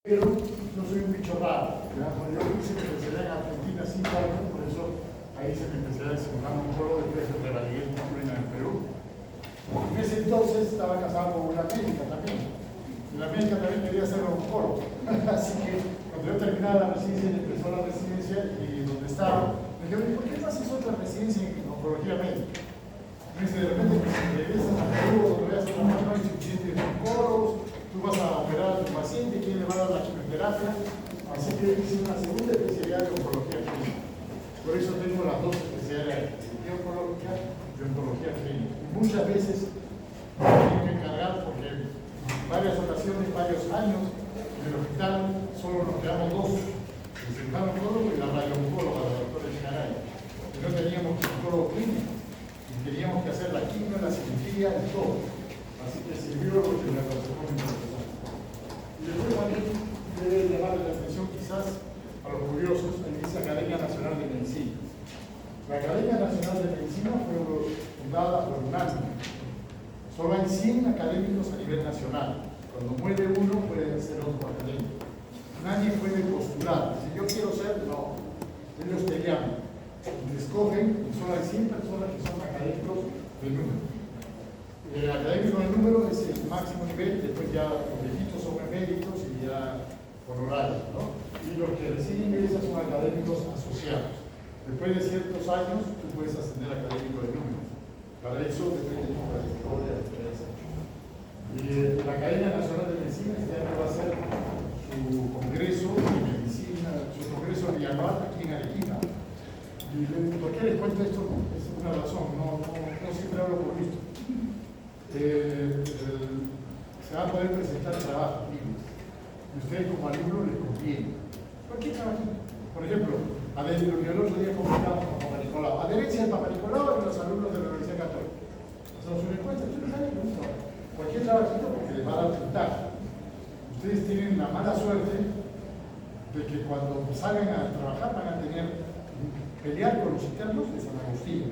Pero no soy un bicho raro. Cuando yo hice mi especialidad en Argentina 5 años, por eso ahí hice mi especialidad en cirujano oncólogo, después me revaligué el título en Perú. En ese entonces estaba casado con una médica también. Y la médica también quería ser oncólogo. Así que cuando yo terminaba la residencia y empezó la residencia y donde estaba, me dijeron, ¿por qué no haces otra residencia en oncología médica? Me dice, de repente que si regresas a Perú, donde vayas a trabajar, no hay suficientes oncólogos, tú vas a operar a tu paciente, quién le va a dar la quimioterapia. Así que hice una segunda especialidad de oncología clínica. Por eso tengo las dos especialidades, cirugía oncológica y oncología clínica. Muchas veces me tengo que encargar porque en varias ocasiones, varios años, en el hospital solo nos quedamos dos, el cirujano oncólogo y la radiooncóloga, la doctora Echegaray. Y no teníamos oncólogo clínico. Y teníamos que hacer la quimio, la cirugía y todo. Así que sirvió lo que me aconsejó mi profesor. Y después también debe llamar la atención quizás a los curiosos, ahí dice Academia Nacional de Medicina. La Academia Nacional de Medicina fue fundada por UNAM. Solo hay 100 académicos a nivel nacional. Cuando muere uno puede ser otro académico. Nadie puede postular. Si yo quiero ser, no. Ellos te llaman. Te escogen y solo hay 100 personas que son académicos del número. El académico del número es el máximo nivel, después ya los viejitos son eméritos y ya honorarios, ¿no? Y los que reciben ingresos son académicos asociados. Después de ciertos años, tú puedes ascender a académico de número. Para eso depende de tu trayectoria, de tu hecho. Y la Academia Nacional de Medicina este año va a hacer su congreso de medicina, su congreso bianual aquí en Arequipa. Y ¿por qué les cuento esto? Es una razón, no siempre hablo por esto. Se va a poder presentar trabajos libres. Y ustedes como alumnos les conviene. Cualquier trabajo. Por ejemplo, el otro día comentamos con Papa Nicolau. Adherencia del Papa Nicolau y los alumnos de la Universidad Católica. Hacemos una encuesta, ustedes saben que no. Cualquier trabajito porque les va a dar ventaja. Ustedes tienen la mala suerte de que cuando salgan a trabajar van a tener pelear con los internos de San Agustín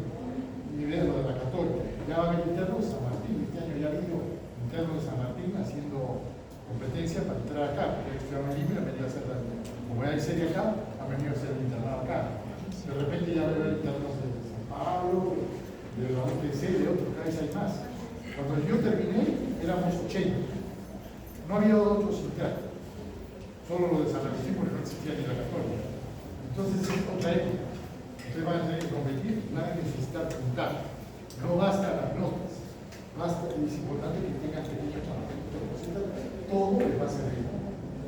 y de la Católica. Ya va a haber internos de San Martín. Este año ya ha habido internos de San Martín haciendo competencia para entrar acá. Porque estudiaron libre, han venido a hacer como hay serie acá, han venido a hacer el internado acá. De repente ya va a haber internos de San Pablo, de la UTC, de otros, cada vez hay más. Cuando yo terminé, éramos 80. No había otros internos. Solo lo de San Agustín, porque no existía ni la Católica. Entonces es otra época. Ustedes van a tener que competir, van a necesitar juntar. No basta las notas, es importante que tengan pequeños trabajitos, todo les va a servir.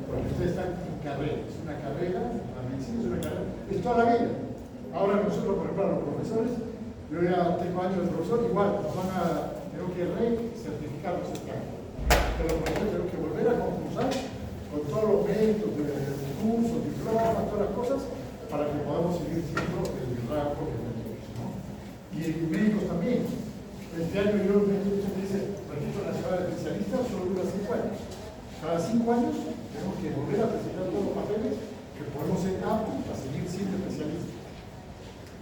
Porque ustedes están en carrera, es una carrera, la medicina es una carrera, es toda la vida. Ahora nosotros, por ejemplo, los profesores, yo ya tengo años de profesor, igual nos van a, tengo que recertificar los exámenes. Pero los profesores tenemos que volver a concursar con todos los métodos de cursos, diplomas, todas las cosas, para que podamos seguir siendo el rango que tenemos, ¿no? Y médicos también. Este año yo me dice, registro nacional de especialistas solo dura 5 años. Cada 5 años tenemos que volver a presentar todos los papeles que podemos ser aptos para seguir siendo especialistas.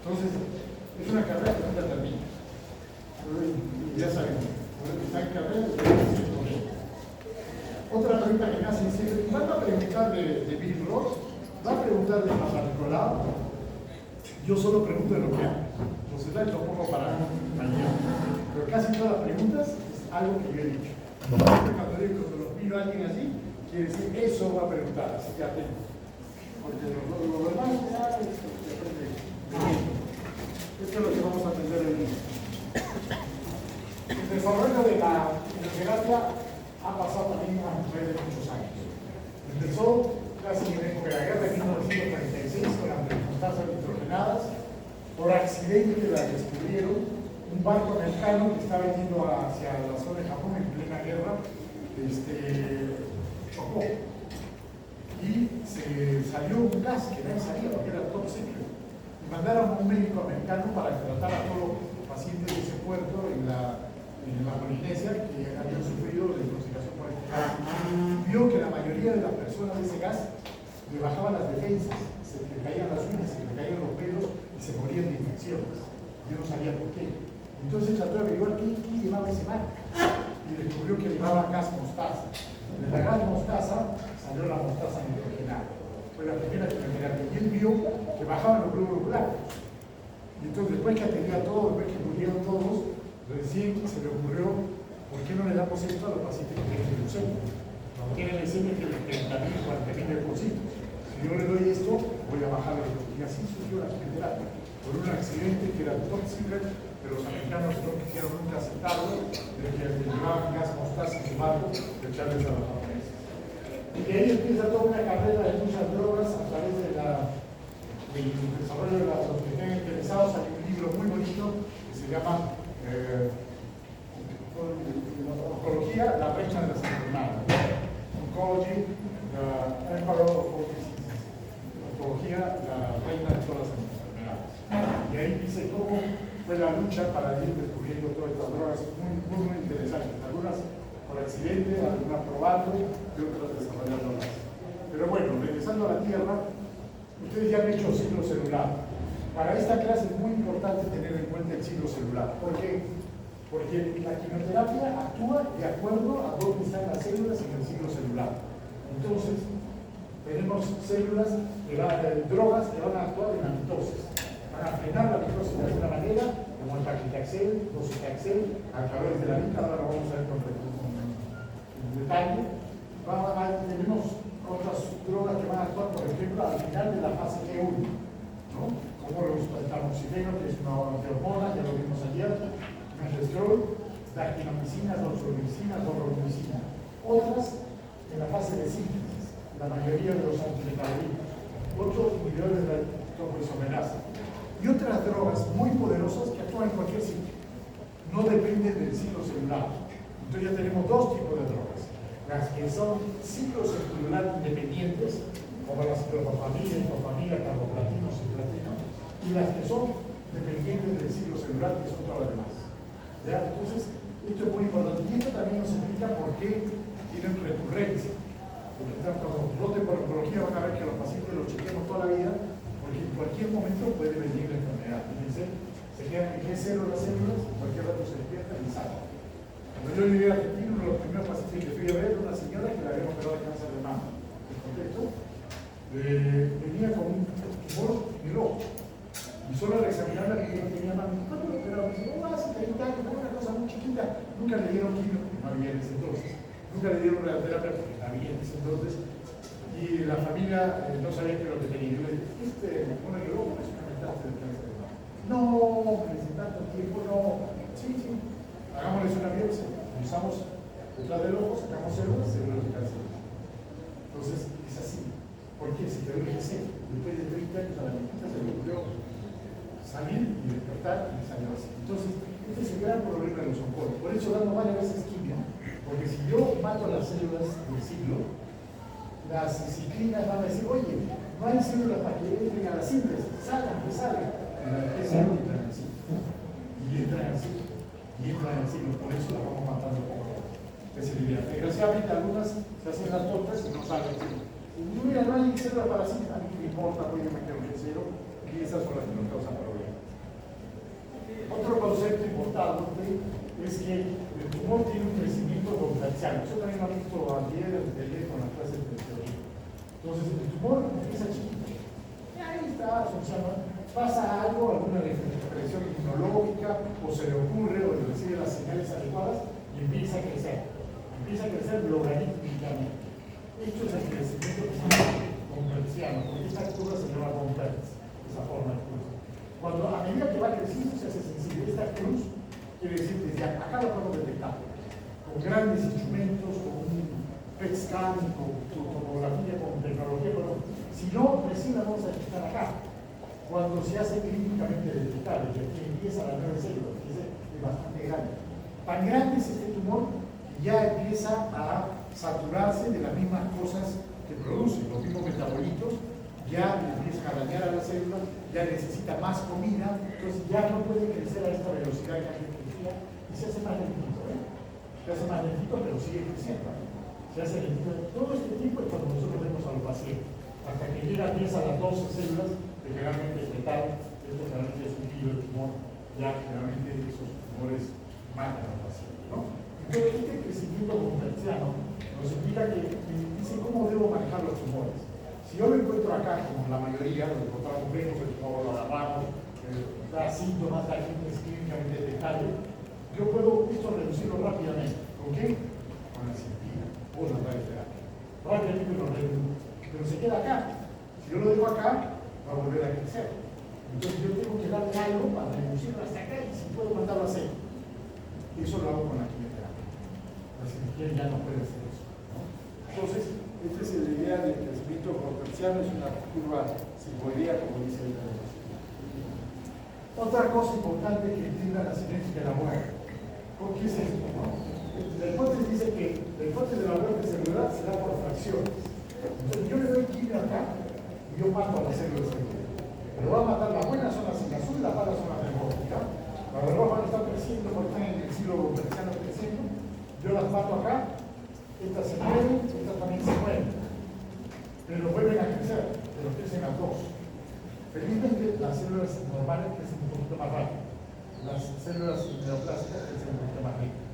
Entonces, es una carrera que nunca termina. Ya sabemos, cuando está en carrera, otra pregunta que me hacen siempre, ¿van a preguntar de Bill Ross? ¿Va a preguntar de Papa Nicolau? Yo solo pregunto de lo que hago. Entonces, lo pongo para mañana. Pero casi todas las preguntas es algo que yo he dicho. Cuando los miro a alguien así, quiere decir, eso va a preguntar, así que atento. Porque lo demás ya esto depende de mí. Esto es lo que vamos a aprender hoy día. El desarrollo de la quimioterapia ha pasado también a través de muchos años. Empezó casi en la época de la guerra en 1936 con las mostaza nitrogenadas. Por accidente la descubrieron. Un barco americano que estaba yendo hacia la zona de Japón en plena guerra chocó y se salió un gas que nadie sabía porque era top secret. Y mandaron a un médico americano para tratar a todos los pacientes de ese puerto en la Polinesia que habían sufrido de intoxicación por este gas. Vio que la mayoría de las personas de ese gas le bajaban las defensas, se le caían las uñas, se le caían los pelos y se morían de infecciones. Yo no sabía por qué. Entonces trató de averiguar qué llevaba ese mal y descubrió que llevaba gas mostaza. De la gas mostaza salió la mostaza fue la primera quimioterapia, y él vio que bajaban los glóbulos blancos. Y entonces después que atendía a todos, después que murieron todos, recién se le ocurrió, ¿por qué no le damos esto a los pacientes que tienen leucemia? Tienen leucemia que les 30.000, 40.000 leucocitos. Si yo le doy esto, voy a bajar la leucemia. Y así surgió la quimioterapia, por un accidente que era top secret, pero los americanos no quisieron nunca aceptarlo, de que llevaban gas mostaza en su barco, de echarles a los japoneses. Y de ahí empieza toda una carrera de muchas drogas a través del desarrollo de los que estén interesados. Hay un libro muy bonito que se llama Oncología, la reina de las enfermedades. Oncology, the Emperor of all diseases. Oncología, la reina de todas las enfermedades. Y ahí dice cómo fue la lucha para ir descubriendo todas estas drogas muy interesantes. Algunas por accidente, algunas probando y otras desarrollándolas. Pero bueno, regresando a la Tierra, ustedes ya han hecho ciclo celular. Para esta clase es muy importante tener en cuenta el ciclo celular. ¿Por qué? Porque la quimioterapia actúa de acuerdo a dónde están las células en el ciclo celular. Entonces, tenemos células, drogas que van a actuar en la mitosis. Van a frenar la mitosis de alguna manera, como el paclitaxel, docetaxel, a través de la vida. Ahora lo vamos a ver con detalle. Tenemos otras drogas que van a actuar, por ejemplo, al final de la fase G1, ¿no? Como el tamoxifeno, que es una hormona, ya lo vimos ayer, megestrol, dactinamicina, doxorubicina, dororubicina. Otras en la fase de síntesis, la mayoría de los antimetabolitos, otros inhibidores de la topoisomerasa. Y otras drogas muy poderosas que actúan en cualquier sitio. No dependen del ciclo celular. Entonces ya tenemos dos tipos de drogas. Las que son ciclos celular independientes, como la ciclopamida, carboplatino, cisplatino, y las que son dependientes del ciclo celular, que son todas las demás. ¿Ya? Entonces, esto es muy importante. Y esto también nos explica por qué tienen recurrencia. Porque cuando brote por oncología van a ver que los pacientes los chequeamos toda la vida, porque en cualquier momento puede venir la enfermedad. Fíjense, se quedan en G0 las células, en cualquier rato se despiertan y salen. Cuando yo llegué a Argentina, uno de los primeros pacientes que fui a ver era una señora que le habían operado de cáncer de mama. En contexto, venía con un tumor en el ojo. Y solo al examinarla tenía mami, ¿cuánto lo operaron? Dice, hace 30 años, fue una cosa muy chiquita. Nunca le dieron quimio, porque no había en ese entonces. Nunca le dieron radioterapia, porque no había en ese entonces. Y la familia no sabía qué era lo que tenía. Yo le dije, bueno, el ojo es una metástasis de cáncer de mama. No, me dice, tanto tiempo, no. Sí. Hagámosles una biopsia, usamos detrás del ojo, sacamos células de cáncer. Entonces, es así. ¿Por qué? Si te doy el después de 30 años a la mitad se le ocurrió salir y despertar y salió así. Entonces, este es el gran problema de los oncólogos. Por eso damos varias veces quimio, porque si yo mato las células del siglo, las ciclinas van a decir, oye, no hay células para que entren a la síntesis, salgan, que salgan. En la empresa entran así. Y entran así. Y entran así, por eso las vamos matando con especialidad. Desgraciadamente algunas se hacen las tortas y no salen. Mira, no hay células para sí, a mí me importa, pues yo me quedo en cero, y esas son las que nos causan problemas. Otro concepto importante es que el tumor tiene un crecimiento conversancial. Eso también lo han visto ayer con las clases de teoría. Entonces, el tumor empieza chiquito. Y ahí está asociado. Pasa algo, alguna reacción inmunológica, o se le ocurre, o le recibe las señales adecuadas, y empieza a crecer. Empieza a crecer logarítmicamente. Esto es el crecimiento que se llama conversiano, porque esta curva se llama converts, esa forma de cruz. Cuando a medida que va creciendo se hace sensible. Esta cruz quiere decir que desde acá lo podemos detectar, con grandes instrumentos, con un PET scan, con tomografía, con tecnología, pero si no, recién la vamos a detectar acá. Cuando se hace clínicamente detectable, que aquí empieza la nueva célula, que es bastante grande. Tan grande es este tumor que ya empieza a saturarse de las mismas cosas que producen, los mismos metabolitos, ya empiezan a dañar a la célula, ya necesita más comida, entonces ya no puede crecer a esta velocidad que antes crecía y se hace más lentito, se hace más lentito, pero sigue creciendo. Se hace lentito. Todo este tiempo es cuando nosotros vemos a los pacientes, hasta que llega a las 12 células que generalmente es letal. Esto generalmente es un kilo de tumor, ya generalmente esos tumores matan al paciente, ¿no? Entonces, este crecimiento conversanciano nos explica que dice cómo debo manejar los tumores. Si yo lo encuentro acá, como la mayoría, lo encontramos lejos, el lo agarramos, da síntomas, da agentes clínicamente detectables, yo puedo esto reducirlo rápidamente. ¿Con qué? Con la cirugía o la radioterapia. Rápidamente lo reduzco. Pero se queda acá. Si yo lo dejo acá, va a volver a crecer. Entonces yo tengo que darle algo para reducirlo hasta acá y si puedo mandarlo a hacer. Eso lo hago con la quimioterapia. La cirugía ya no puede hacer eso, ¿no? Entonces, esta es la idea del crecimiento proporcional, es una curva sigmoidea, como dice el negocio. Otra cosa importante que entienda la cinética de la muerte. ¿Por qué es esto? ¿No? La hipótesis dice que la hipótesis de la muerte celular se da por fracciones. Entonces yo le doy quimio acá y yo mato a las células celulares. Pero va a matar las buenas son las en azul y las malas son las de rojo, ¿ya? Las de rojo van a estar creciendo porque están en el siglo terciano creciendo. Yo las mato acá, estas se mueven, estas también se mueven. Pero vuelven a crecer, pero crecen a dos. Felizmente las células normales crecen un poquito más rápido. Las células neoplásicas crecen un poquito más rápido.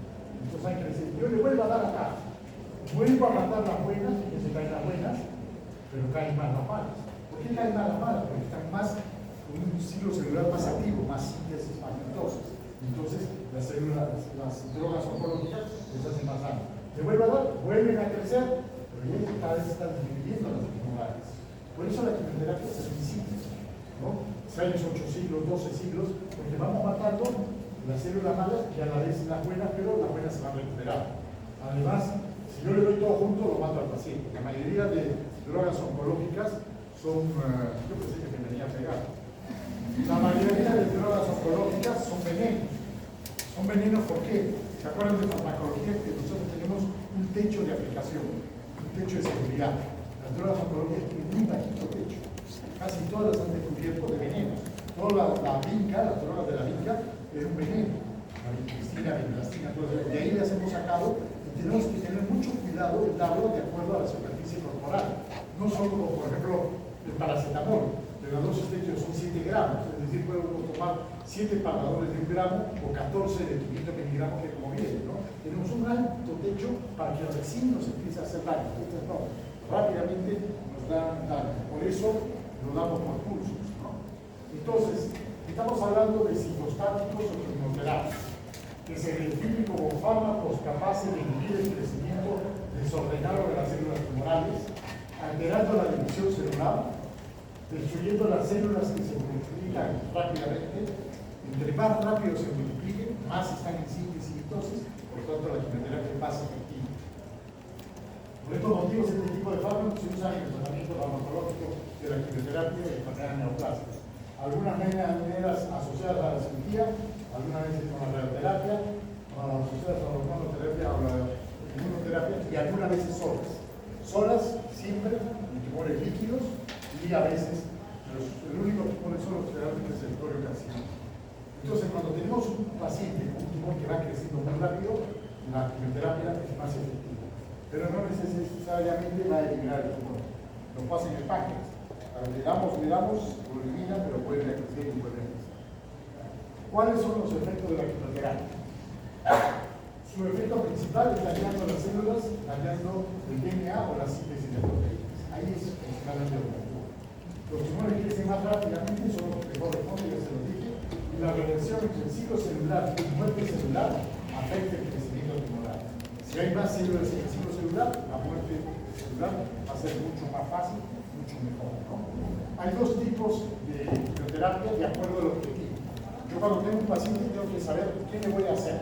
Entonces hay que decir, yo le vuelvo a dar acá, vuelvo a matar las buenas, que se caen las buenas, pero caen más las malas. ¿Por qué caen más las malas? Porque están más con un ciclo celular más activo, más síntesis, más mitoses. Entonces las células, las drogas oncológicas les hacen más daño. Le vuelvo a dar, vuelven a crecer, pero ya cada vez están dividiendo las tumorales. Por eso la quimioterapia es muy simple, ¿no? 6, 8 siglos, 12 siglos, porque vamos matando las células malas y a la vez las buenas, pero las buenas se van recuperando. Además, si yo le doy todo junto, lo mato al paciente. La mayoría de drogas oncológicas son, yo pensé que me venía a pegar. La mayoría de drogas oncológicas son venenos. Son venenos, ¿por qué? ¿Se acuerdan de farmacología? Que nosotros tenemos un techo de aplicación, un techo de seguridad. Las drogas oncológicas tienen muy bajito techo. Casi todas las han descubierto de venenos. Toda la vinca, las drogas de la vinca, es un veneno. La vincristina, la vinblastina, todo eso. De ahí las hemos sacado y tenemos que tener mucho cuidado de darlo de acuerdo a la superficie corporal. No solo como, por ejemplo, el paracetamol, de la dosis techo son 7 gramos, es decir, podemos tomar 7 pagadores de 1 gramo o 14 de 500 miligramos que como viene, ¿no? Tenemos un alto techo para que recién nos empiece a hacer daño. Estas no, rápidamente nos dan daño. Por eso lo damos por pulsos, ¿no? Entonces, estamos hablando de citostáticos o quimioterapias, que se definen como fármacos capaces de inhibir el crecimiento desordenado de las células tumorales, alterando la división celular, destruyendo las células que se multiplican rápidamente. Entre más rápido se multipliquen, más están en síntesis y mitosis, por lo tanto la quimioterapia es más efectiva. Por estos motivos, este tipo de fármacos se usa en el tratamiento farmacológico de la quimioterapia de enfermedades neoplásicas. Algunas maneras asociadas a la cirugía, algunas veces con la radioterapia, asociadas a la hormonoterapia o la inmunoterapia, y algunas veces solas. Solas, siempre, en tumores líquidos, y a veces, el único que pone solo realmente es el coriocarcinoma. Entonces, cuando tenemos un paciente con un tumor que va creciendo muy rápido, la quimioterapia es más efectiva. Pero no necesariamente va a eliminar el tumor. Lo pasa en el páncreas. Le damos, lo elimina, pero vuelve a crecer y vuelve a crecer. ¿Cuáles son los efectos de la quimioterapia? Su efecto principal es dañando las células, dañando el DNA o la síntesis de proteínas. Ahí es principalmente lo que ocurre. Los tumores crecen más rápidamente, son los que corresponden, ya se los dije, y la reversión entre el ciclo celular y muerte celular afecta el crecimiento tumoral. Si hay más células en el ciclo celular, la muerte celular va a ser mucho más fácil, mucho mejor, ¿no? Hay dos tipos de quimioterapia de acuerdo al objetivo. Yo cuando tengo un paciente tengo que saber qué le voy a hacer.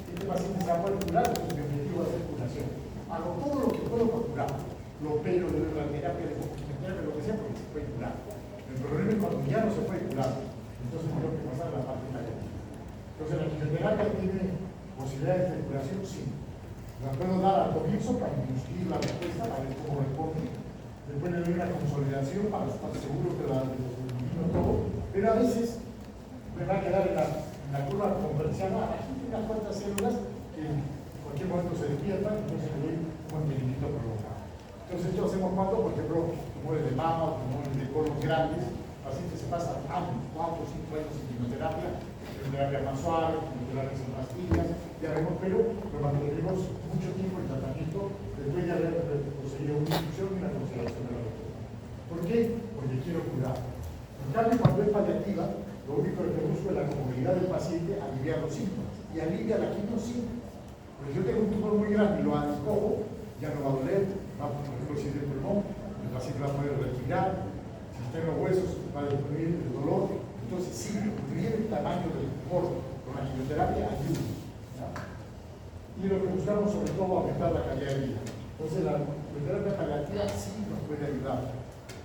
Este paciente se va a poder curar, entonces mi objetivo es hacer curación. Hago todo lo que puedo para curar. Lo opero, le doy la terapia, le doy quimioterapia, lo que sea, porque se puede curar. El problema es cuando ya no se puede curar. Entonces tengo que pasar a la parte cardíaca. Entonces la quimioterapia tiene posibilidades de curación, sí. La puedo dar al comienzo para inducir la respuesta, para ver cómo responde. Después le doy una consolidación para estar seguro que la elimino todo. Pero a veces me va a quedar en la curva conversiana. Aquí hay unas cuantas células que en cualquier momento se despiertan, entonces le doy un mantenimiento prolongado. Entonces esto hacemos cuando, por ejemplo, tumores de mama, tumores de colon grandes, el paciente se pasa años, 4 o 5 años en quimioterapia más suave, quimioterapia sin pastillas, ya vemos, pero lo mantendremos mucho tiempo en tratamiento, después ya haber conseguido una infusión y una consideración de la doctora. los síntomas y alivia la quimio sí. Porque yo tengo un tumor muy grande y lo escojo, ya no va a doler, va a producir el pulmón, el paciente va a poder respirar, si tengo huesos va a disminuir el dolor. Entonces sí, disminuir el tamaño del tumor con la quimioterapia ayuda. Y lo que buscamos sobre todo aumentar la calidad de vida. Entonces la quimioterapia paliativa sí nos puede ayudar.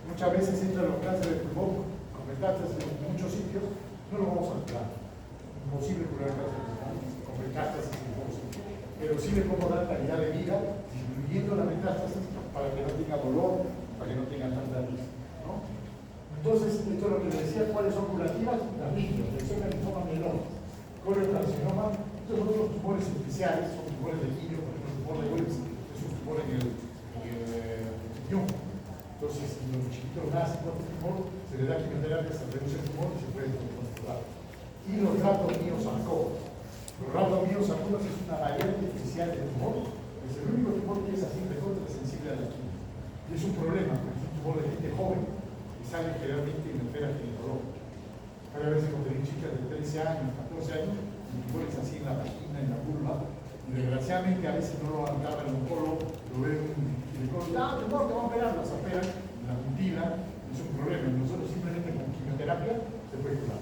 Muchas veces entran los cánceres de pulmón con metástasis en muchos sitios, no lo vamos a curar. Imposible curar el cáncer de pulmón con metástasis en muchos sitios. Pero sí le podemos dar calidad de vida disminuyendo la metástasis para que no tenga dolor, para que no tenga tanta risa, ¿no? Entonces, esto es lo que les decía, ¿cuáles son curativas? Las mismas, leucemia, linfoma, mieloma, coliocarcinoma. Estos son otros tumores especiales, son tumores de quimio, por ejemplo, el tumor de Willis es un tumor en el riñón. Entonces, si los chiquitos nacen con este tumor, se les da quimioterapia, se reduce el tumor y se puede controlar. Y los rhabdomyosarcomas. Los rhabdomyosarcomas es una variante especial del tumor, es el único tumor que es así recontra sensible a la quimio. Y es un problema, porque es un tumor de gente joven y sale generalmente en la esfera ginecológica. Cada vez cuando hay chicas de 13 años, 14 años, el tumor es así en la vagina, en la vulva, y desgraciadamente a veces no lo agarra el oncólogo, lo ve un ginecólogo, tumor, te va a operar, las operan, la mutilan, es un problema. Y nosotros simplemente con quimioterapia se puede curar.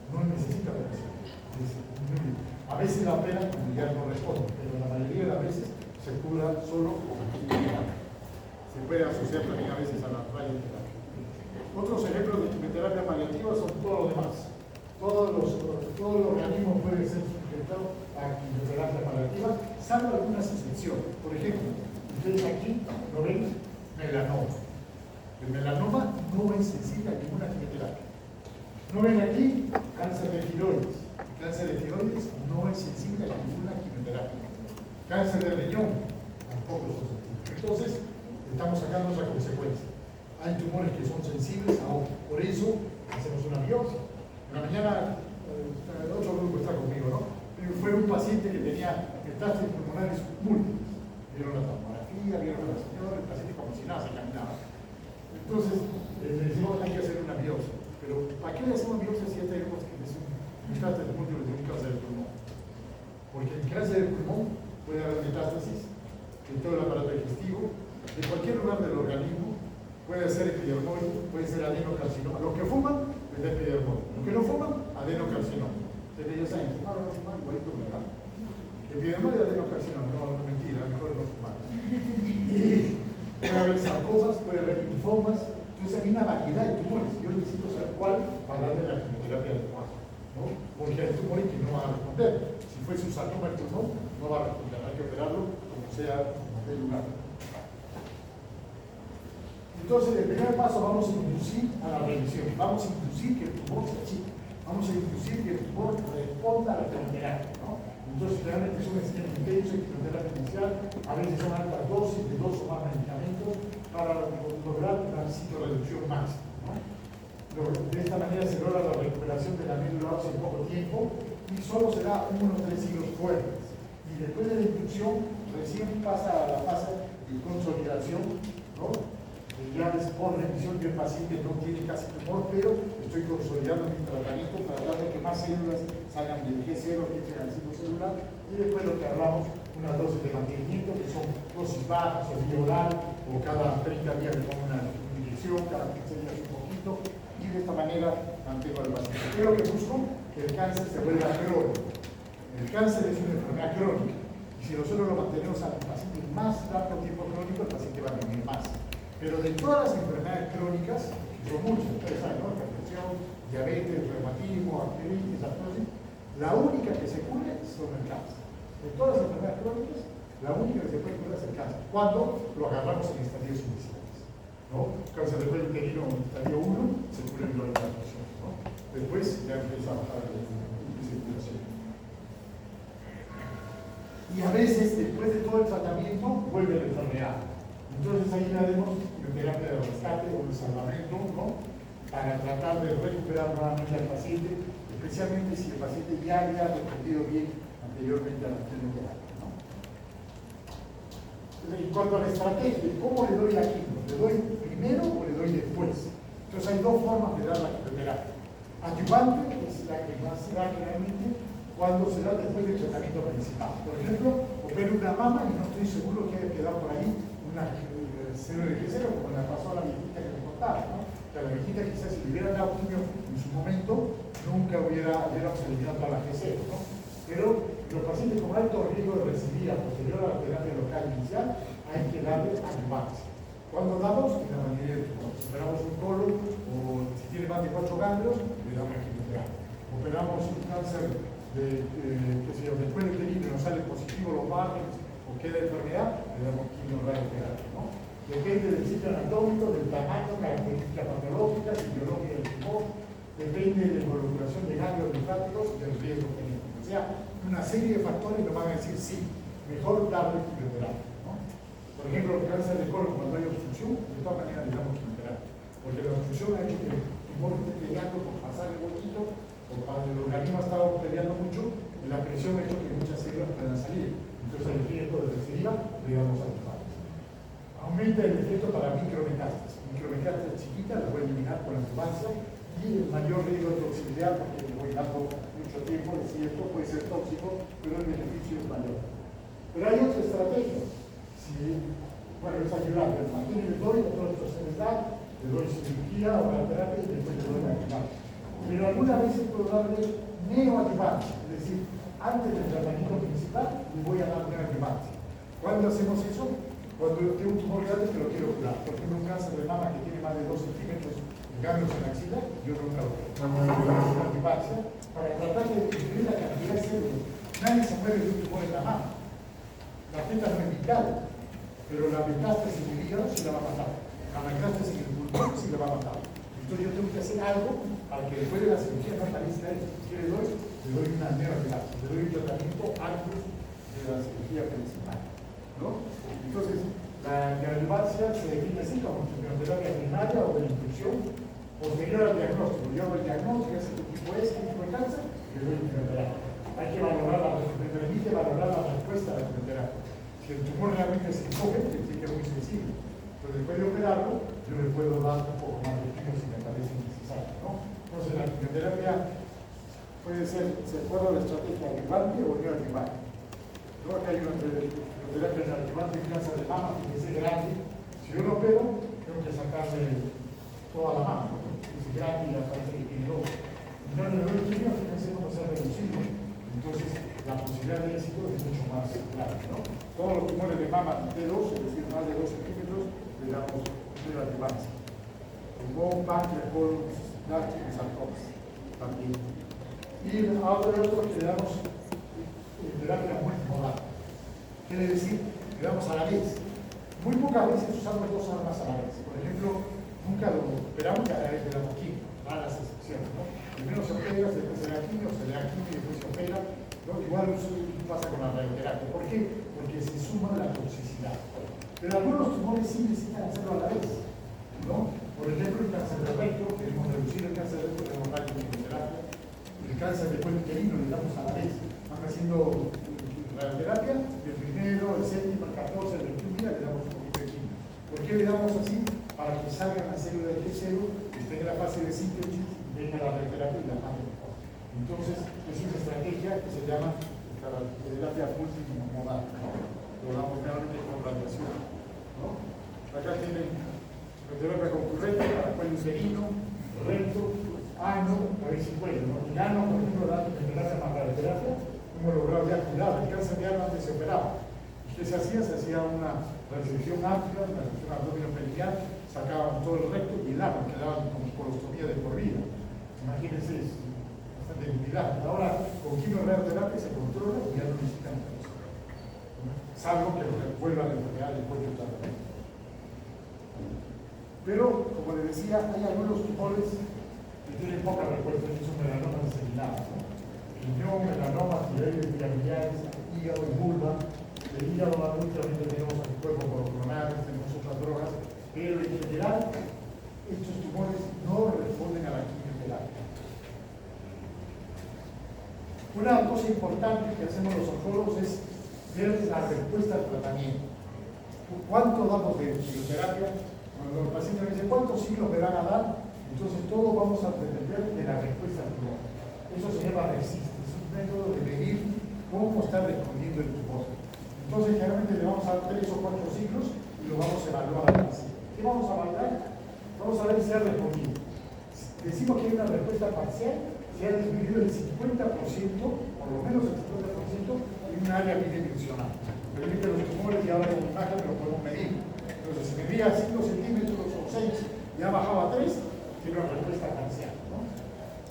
No necesita operación. A veces la operan cuando ya no responde, pero la mayoría de las veces se cura solo con quimioterapia. Se puede asociar también a veces a la radioterapia. Otros ejemplos de quimioterapia paliativa son todos los demás. Todos los organismos pueden ser sujetos a quimioterapia paliativa, salvo algunas excepciones. Por ejemplo, ustedes aquí lo ven melanoma. El melanoma no es sensible a ninguna quimioterapia. ¿No ven aquí cáncer de tiroides? El cáncer de tiroides no es sensible a ninguna quimioterapia. Cáncer de riñón tampoco es sensible. Entonces, estamos sacando otra consecuencia. Hay tumores que son sensibles a otros. Por eso hacemos una biopsia. En la mañana, el otro grupo está conmigo, ¿no? Fue un paciente que tenía metástasis pulmonares múltiples. Vieron la tomografía, vieron a la señora, el paciente como si nada se caminaba. Entonces, le decimos hay que hacer una biopsia. Pero, ¿para qué le hacemos biopsia si ya tenemos que es un metástasis múltiple de un cáncer de pulmón? Porque el cáncer de pulmón puede haber metástasis en todo el aparato digestivo, de cualquier lugar del organismo, puede ser epidermoide, puede ser adenocarcinoma. Los que fuman, les da epidermoide. Los que no fuman, adenocarcinoma. Ustedes ya saben, fumar o no fumar, igualito, ¿verdad? Epidermoide y adenocarcinoma, no, mentira, mejor no fumar. Y puede haber sarcomas, puede haber linfomas. Entonces hay una variedad de tumores. Yo necesito saber cuál para darle la quimioterapia adecuada, ¿no? Porque hay tumores que no van a responder. Si fuese un sarcoma del pulmón, no va a responder. Hay que operarlo como sea del lugar. Entonces, el primer paso vamos a inducir a la revisión. Vamos a inducir que el tumor se achique. Vamos a inducir que el tumor responda a la quimioterapia, ¿no? Entonces, realmente son esquemas intensos de quimioterapia inicial. A veces son altas dosis de 2 o más medicamentos para lograr una citoreducción máxima, ¿no? De esta manera se logra la recuperación de la médula ósea en poco tiempo y solo será 1 o 3 siglos fuertes. Y después de la inducción, recién pasa a la fase de consolidación, ¿no? Ya es por revisión que el paciente no tiene casi tumor, pero estoy consolidando mi tratamiento para tratar de que más células salgan del G0, que es el ácido celular, y después lo que hablamos, una dosis de mantenimiento, que son dosis bajas o vía oral, o cada 30 días le pongo una inyección, cada 15 días un poquito, y de esta manera mantengo al paciente. ¿Qué es lo que busco? Que el cáncer se vuelva crónico. El cáncer es una enfermedad crónica, y si nosotros lo mantenemos al paciente más largo tiempo crónico, el paciente va a vivir más. Pero de todas las enfermedades crónicas, son muchas, ustedes saben, ¿no? Hipertensión, diabetes, reumatismo, artritis, artrosis, la única que se cura son el cáncer. De todas las enfermedades crónicas, la única que se puede curar es el cáncer, cuando lo agarramos en estadios iniciales, ¿no? Cáncer de cuello uterino en estadio 1 se cura en 90%, ¿no? Después ya empieza a bajar la circulación. Y a veces, después de todo el tratamiento, vuelve la enfermedad. Entonces ahí le haremos quimioterapia de rescate o de salvamento, ¿no? Para tratar de recuperar nuevamente al paciente, especialmente si el paciente ya había respondido bien anteriormente a la quimioterapia, ¿no? En cuanto a la estrategia, ¿cómo le doy la quimio? ¿Le doy primero o le doy después? Entonces hay dos formas de dar la quimioterapia. Adyuvante, que es la que más se da generalmente, o cuando será después del tratamiento principal. Por ejemplo, opero una mama y no estoy seguro que haya quedado por ahí una célula de glicero, como le pasó a la viejita que me contaba, ¿no? Que a la viejita quizás si le hubieran dado quimio en su momento, nunca hubiéramos eliminado toda la GC, ¿no? Pero los pacientes con alto riesgo de recidir a posterior a la terapia local inicial, hay que darle adjuvancia. Cuando damos, en la mayoría de los casos, operamos un colon o si tiene más de 4 ganglios, le damos quimioterapia. Operamos un cáncer después del uterino nos sale positivo los márgenes o queda enfermedad, le damos quimioterapia, ¿no? Depende del sitio anatómico, del tamaño, características patológicas, biología del tumor, depende de la involucración de ganglios linfáticos y del riesgo genético. O sea, una serie de factores nos van a decir sí, mejor darle quimioterapia, ¿no? Por ejemplo, el cáncer de colon, cuando hay obstrucción, de todas maneras le damos quimioterapia, porque la obstrucción ha hecho que el tumor esté peleando por pasar el huequito, o cuando el organismo ha estado peleando mucho, la presión ha hecho que muchas células puedan salir. Entonces el riesgo de recidiva le damos a los padres. Aumenta el efecto para micrometástasis. Micrometástasis chiquitas las voy a eliminar con la adjuvancia y el mayor riesgo de toxicidad, porque le voy dando mucho tiempo, es cierto, puede ser tóxico, pero el beneficio es mayor. Pero hay otra estrategia. Bueno, es ayudar, el mantiene le doy, otro se les da, le doy cirugía o la terapia y después le doy la adjuvancia. Pero algunas veces puedo darle neoadjuvancia, es decir, antes del tratamiento principal le voy a dar neoadjuvancia. ¿Cuándo hacemos eso? Cuando yo tengo un tumor grande que lo quiero curar. Por ejemplo, un cáncer de mama que tiene más de 2 centímetros de ganglios en la axila, yo nunca lo quiero. Neoadjuvancia para tratar de disminuir la cantidad de células. Nadie se muere de un tumor en la mama. La teta no es vital, pero la metástasis en el hígado sí la va a matar. La metástasis en el pulmón sí la va a matar. Entonces yo tengo que hacer algo para que después de la cirugía no aparezca eso. ¿Qué le doy una neoadjuvancia, le doy un tratamiento antes de la cirugía principal, ¿no? Entonces, la neoadjuvancia se define así como quimioterapia primaria o de inducción posterior al diagnóstico. Yo hago el diagnóstico, ese tipo es, qué tipo de cáncer, y le doy quimioterapia. Hay que valorar me permite valorar la respuesta a la quimioterapia. Si el tumor realmente se encoge, que es muy sensible. Pero después de operarlo, yo le puedo dar un poco más de quimio si me parece necesario, ¿no? Entonces la quimioterapia puede ser, ¿se acuerda la estrategia adjuvante o neoadjuvante? ¿No? Acá hay una quimioterapia neoadjuvante en cáncer de mama, que es grande. Si yo lo opero, tengo que sacarle toda la mama, ¿no? Es grande y aparece que tiene dos. Entonces le doy quimio, fíjense cómo se ha reducido. Entonces la posibilidad de éxito es mucho más grande, ¿no? Todos los tumores de mama de 2, es decir, más de 2 centímetros, le damos neoadjuvancia. Pulmón, páncreas, colon, gástrico y sarcoma también. Y ahora otro que le damos terapia multimodal. Quiere decir, le damos a la vez. Muy pocas veces usamos 2 armas a la vez. Por ejemplo, nunca lo operamos y a la vez le damos quimio, raras excepciones, ¿no? Primero se opera, después se le da quimio, se le da quimio y después se opera. ¿No? Igual pasa con la radioterapia. ¿Por qué? Porque se suma la toxicidad. Pero algunos tumores sí necesitan hacerlo a la vez, ¿no? Por ejemplo, el cáncer de recto, queremos reducir el cáncer de recto, le damos radioterapia. El cáncer de cuello uterino le damos a la vez. Van haciendo radioterapia, el primero, el séptimo, el 14, el 21 día le damos un poquito de quimio. ¿Por qué le damos así? Para que salgan las células de T0, que estén en la fase de síntesis, venga la radioterapia y la mande mejor. Entonces, es una estrategia que se llama terapia multimodal, ¿no? Lo damos realmente con radiación, ¿no? Acá tienen terapia concurrente para cuello uterino, recto, ano, cabeza y cuello, ¿no? El ano, por ejemplo, dando terapia más radioterapia, hemos logrado ya curar el cáncer de ano antes se operaba. ¿Qué se hacía una resección amplia, una resección abdominopelviana, sacaban todo el recto y el ano, quedaban con colostomía de por vida. Imagínense eso. Debilidad. Ahora, con quimioterapia se controla y ya no necesitan eso. Salvo que vuelva la enfermedad del cuello uterino. Pero, como les decía, hay algunos tumores que tienen poca respuesta, y son melanomas diseminados, ¿no? Riñón, melanomas, tiroides, biliares, hígado y vulva. El hígado últimamente tenemos anticuerpos monoclonales, tenemos otras drogas, pero en general, estos tumores no responden a la quimioterapia. Una cosa importante que hacemos los oncólogos es ver la respuesta al tratamiento. ¿Cuánto damos de quimioterapia? Cuando el paciente me dice, ¿cuántos siglos me van a dar? Entonces todos vamos a depender de la respuesta al tumor. Eso se llama RECIST, es un método de medir cómo está respondiendo el tumor. Entonces, generalmente le vamos a dar 3 o 4 ciclos y lo vamos a evaluar al paciente. ¿Qué vamos a evaluar? Vamos a ver si ha respondido. Decimos que hay una respuesta parcial, se ha disminuido el 50%, por lo menos el 50%, en un área bidimensional. Permite los tumores y ahora con imagen lo podemos medir. Entonces, si medía 5 centímetros o 6 y ha bajado a 3, tiene una respuesta parcial, ¿no?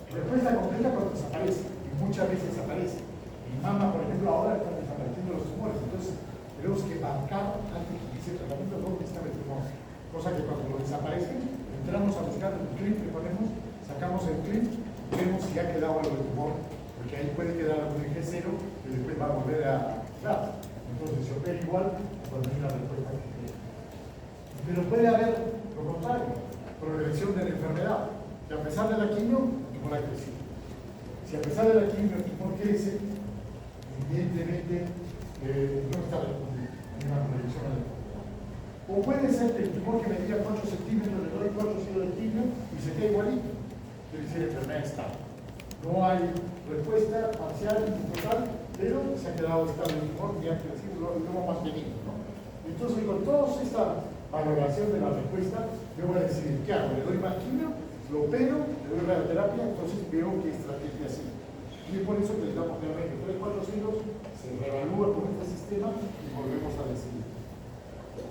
Respuesta completa cuando desaparece, y muchas veces desaparece. En mama, por ejemplo, ahora están desapareciendo los tumores, entonces tenemos que marcar antes de inicie el tratamiento dónde está el tumor. Cosa que cuando lo desaparecen, entramos a buscar el clip que ponemos, sacamos el clip y vemos si ha quedado algo de tumor, porque ahí puede quedar algún eje cero que después va a volver a dar. Entonces se opera igual cuando hay una respuesta completa. Pero puede haber lo contrario, progresión de la enfermedad, que a pesar de la quimio, el tumor ha crecido. Si a pesar de la quimio el tumor crece, evidentemente no está respondiendo en una progresión de la enfermedad. O puede ser que el tumor que medía 4 centímetros le doy 4 ciclos de quimio y se queda igualito, quiere decir enfermedad estable. No hay respuesta parcial ni total, pero se ha quedado estable el tumor y ha crecido, lo hemos mantenido, ¿no? Entonces, con toda esta valoración de la respuesta, yo voy a decidir qué hago, le doy más quimio, lo opero, le doy radioterapia, entonces veo qué estrategia sigue. Y es por eso que le damos realmente 3-4 ciclos, se reevalúa con este sistema y volvemos a decidir.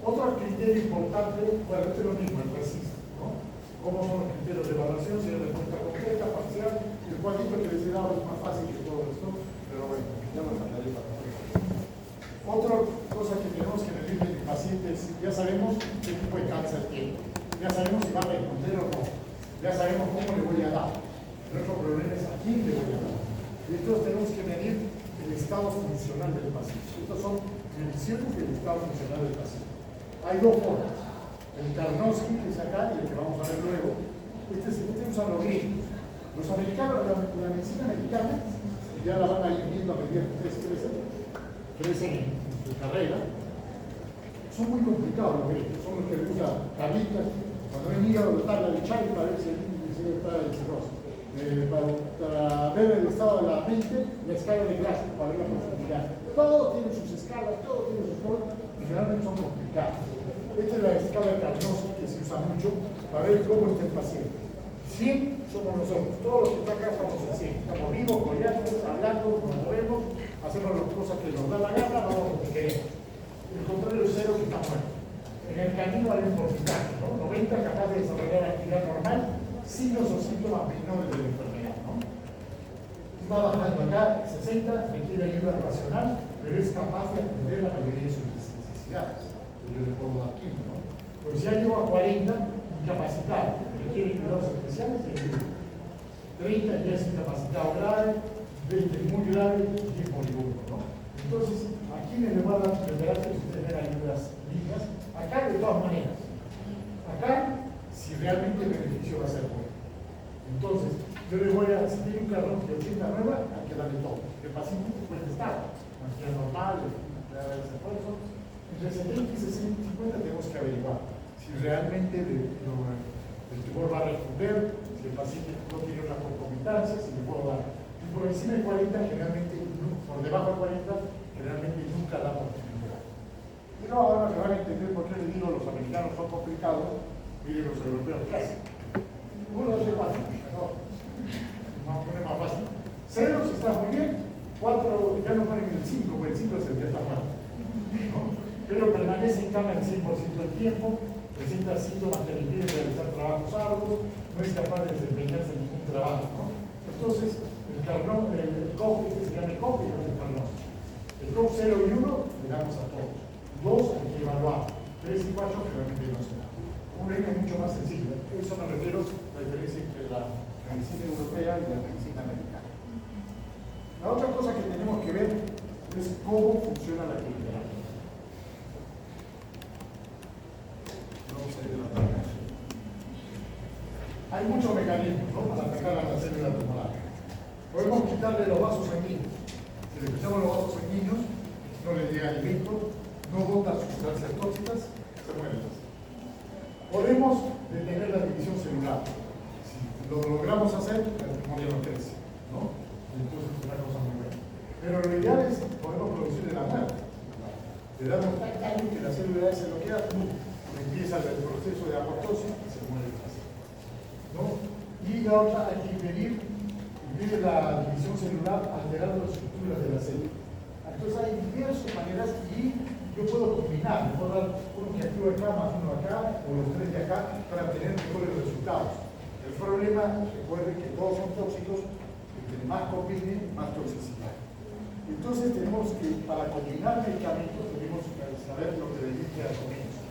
Otro criterio importante, bueno, este es lo mismo, el RECIST, ¿no? ¿Cómo son los criterios de evaluación? Si hay respuesta completa, parcial, el cuadrito que les he dado es más fácil que todo esto, pero bueno, ya lo sacaré para todos. Otra cosa que tenemos que medir en el paciente es, ya sabemos qué tipo de cáncer tiene, ya sabemos si va a responder o no, ya sabemos cómo le voy a dar. Nuestro problema es a quién le voy a dar. Y entonces tenemos que medir el estado funcional del paciente. Estas son mediciones del estado funcional del paciente. Hay dos formas. El Karnofsky, que es acá, y el que vamos a ver luego. Este usan los gringos. Los americanos, la medicina americana, ya la van a ir viendo a medida que crecen en su carrera. Son muy complicados los gringos. Son los que usan tablitas. Cuando ven hígado, lo tabla de Charlie para ver si el índice está de cirrosis. Para ver el estado de la mente, la escala de Glasgow, para ver la profundidad. Todo tiene sus escalas, todo tiene sus formas, y generalmente son complicados. Esta es la escala de Karnofsky que se usa mucho para ver cómo está el paciente. 100 somos nosotros, todos los que están acá estamos en 100. Estamos vivos, coleando, hablando, nos movemos, hacemos las cosas que nos da la gana, vamos lo que queremos. El contrario es 0 que está muerto. En el camino hay un porcentaje, ¿no? 90 capaz de desarrollar actividad normal, signos o síntomas menores de la enfermedad, ¿no? Va bajando acá, 60, requiere ayuda racional, pero es capaz de atender la mayoría de sus necesidades. Yo le puedo dar quimio, ¿no? Pero si ya llego a 40, incapacitado, requiere cuidados especiales, 30 ya es incapacitado grave, 20 muy grave y es moribundo, ¿no? Entonces, aquí me le voy a dar prepararse si ustedes ven ayudas líneas. Acá de todas maneras. Acá, si realmente el beneficio va a ser bueno. Entonces, yo le voy a, si tiene un carrón de 80 nueva, hay que darle todo. El paciente puede estar, es normal, le da ese esfuerzo. Entre 70 y 60 y 50 tenemos que averiguar si realmente el tumor va a responder, si el paciente no tiene una concomitancia, si le puedo dar. Y por encima de 40, generalmente, por debajo de 40, generalmente nunca da oportunidad. Pero ahora me van a entender por qué les digo los americanos son complicados y los europeos casi. Uno de 4, no pone más fácil. 0 si está muy bien, 4 ya no ponen el 5, porque el 5 es el que está mal. ¿No? Pero permanece en cama el 100% del tiempo, presenta síntomas que le impiden realizar trabajos arduos, no es capaz de desempeñarse en ningún trabajo, ¿no? Entonces, el COP, este se llama el COP y no el CARNOS. El COP 0 y 1 le damos a todos. 2 hay que evaluar, 3 y 4 generalmente no se da. Un reino es mucho más sencillo. Eso me refiero a la diferencia entre la medicina europea y la medicina americana. La otra cosa que tenemos que ver es cómo funciona la quimioterapia. Hay muchos mecanismos, ¿no?, para atacar a la célula tumoral. Podemos quitarle los vasos sanguíneos. Si le quitamos los vasos sanguíneos, no le llega alimento, no bota sustancias tóxicas, se muere. Podemos detener la división celular. Si lo logramos hacer, el tumor ya no crece. ¿no? Entonces es una cosa muy buena. Pero lo ideal es podemos producir de la muerte. Le damos tal daño que la célula se bloquea, ¡pum! Empieza el proceso de apoptosis y se muere el paciente, ¿no? Y la otra, hay que impedir la división celular alterando las estructuras de la célula. Entonces hay diversas maneras y yo puedo combinar, puedo dar uno que actúa acá más uno acá o los tres de acá para tener mejores resultados. El problema, recuerden que todos son tóxicos, entre más combinen, más toxicidad. Entonces tenemos que, para combinar medicamentos, tenemos que saber lo que le dije al comienzo.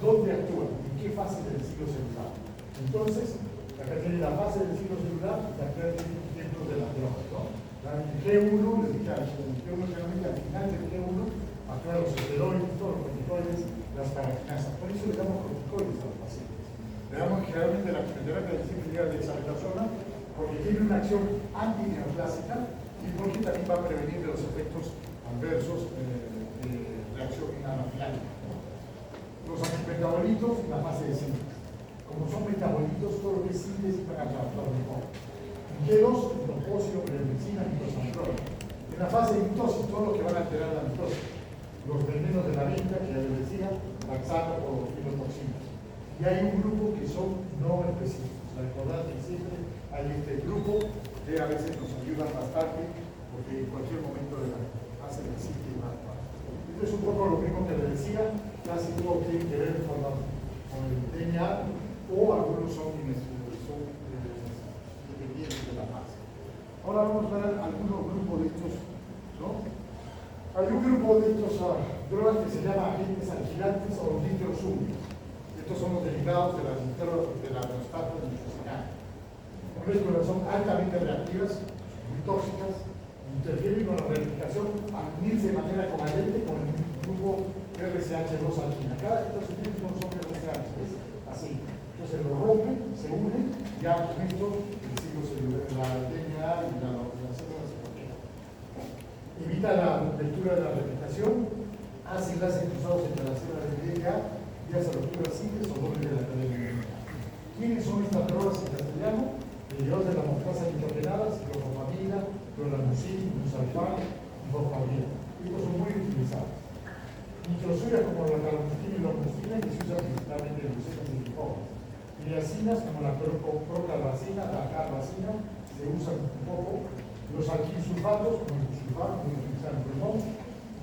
¿Dónde actúan? ¿En qué fase del ciclo celular? Entonces, acá tiene la fase del ciclo celular y acá tiene ejemplos de las drogas, ¿no? El G1, les dije al G1 generalmente al final del G1, acá los esteroides, todos los corticoides, las paraquinasas. Por eso le damos corticoides a los pacientes. Le damos generalmente la quimioterapia de similicidad de dexametasona porque tiene una acción antineoplásica y porque también va a prevenir de los efectos adversos de reacción anafiláctica. Los antimetabolitos en la fase de síntesis. Como son metabolitos, todo lo que es síntesis van a trabajar mejor. En G2, hidroxógeno, prednisona, nitrosamprol. En la fase de mitosis, todo lo que van a alterar la mitosis. Los venenos de la venta, que ya les decía, laxato o filotoxinas. Y hay un grupo que son no específicos. Recordad que siempre hay este grupo que a veces nos ayudan bastante, porque en cualquier momento de la fase del sitio va a actuar. Esto es un poco lo mismo que les decía, casi todo tiene que ver con el DNA, o algunos son independientes de la fase. Ahora vamos a ver algunos grupos de estos, ¿no? Hay un grupo de estos drogas que se llama agentes alquilantes o nitrosúmicos. Estos son los derivados de la neostato nitrosinada. Son altamente reactivas, muy tóxicas, interfieren con la replicación al unirse de manera covalente con el grupo RCH2 alquina. Cada de estos sustitutos son RCH, ¿ves? Así. Entonces lo rompen, se unen, ya con esto el ciclo celular, la DNA y la célula se bloquea. Evita la ruptura de la replicación, hace enlaces cruzados entre las células de DNA y hace ruptura simples o doble de la cadena de DNA. ¿Quiénes son estas drogas en castellano? Derivados de la mostaza nitrogenada, ciclofosfamida, cloramucil, busulfán y fosfamida. Estos son muy utilizados. Nitrosúrias como la carbamazepina y la homostina que se usan principalmente en leucemias y linfomas. Niacinas como la procarbazina, la carbazina, se usan un poco. Los alquilsulfatos como el busulfán, muy utilizado en pulmón.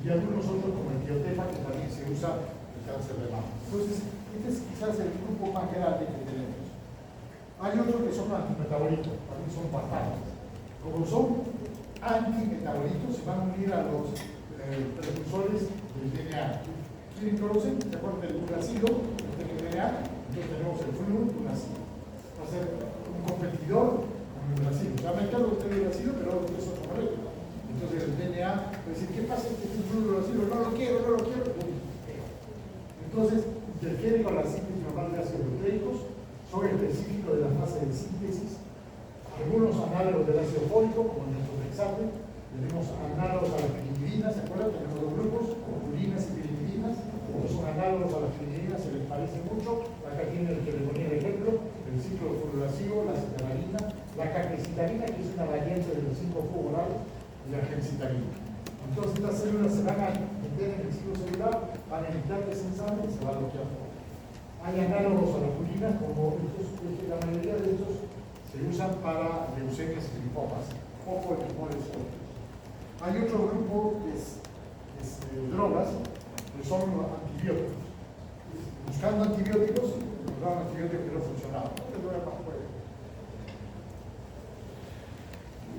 Y algunos otros como el tiotepa que también se usa en el cáncer de mama. Entonces, este es quizás el grupo más grande que tenemos. Hay otros que son antimetabolitos, también son bastantes. Como son antimetabolitos, se van a unir a los precursores del DNA. ¿Quién conocen? ¿Se acuerdan del uracilo? Del DNA. Entonces tenemos el fluoruracilo. Va a ser un competidor con el uracilo. Ya me encargo de el uracilo, pero es otro molécula. Entonces el DNA va a decir, ¿qué pasa si este fluoruracilo? No lo quiero, no lo quiero. Entonces interfiere con la síntesis normal de ácidos nucleicos. Son específicos de la fase de síntesis. Algunos análogos del ácido fólico, como el metotrexate. Tenemos análogos a las pirimidinas, ¿se acuerdan? Tenemos dos grupos, urinas y pirimidinas. Estos son análogos a las pirimidinas, se les parece mucho. Acá tienen el que les ponía el ejemplo, el ciclo fluoracilo, la citarina, la caquecitarina, que es una variante del 5-fugoral, y la gencitarina. Entonces estas células se van a meter en el ciclo celular, van a evitar que se ensamblen y se va a bloquear todo. Hay análogos a las purinas, como estos, la mayoría de estos se usan para leucemias y linfomas, poco en tumores otros. Hay otro grupo que es drogas, que son antibióticos. Buscando antibióticos, encontraron antibióticos que no funcionaban.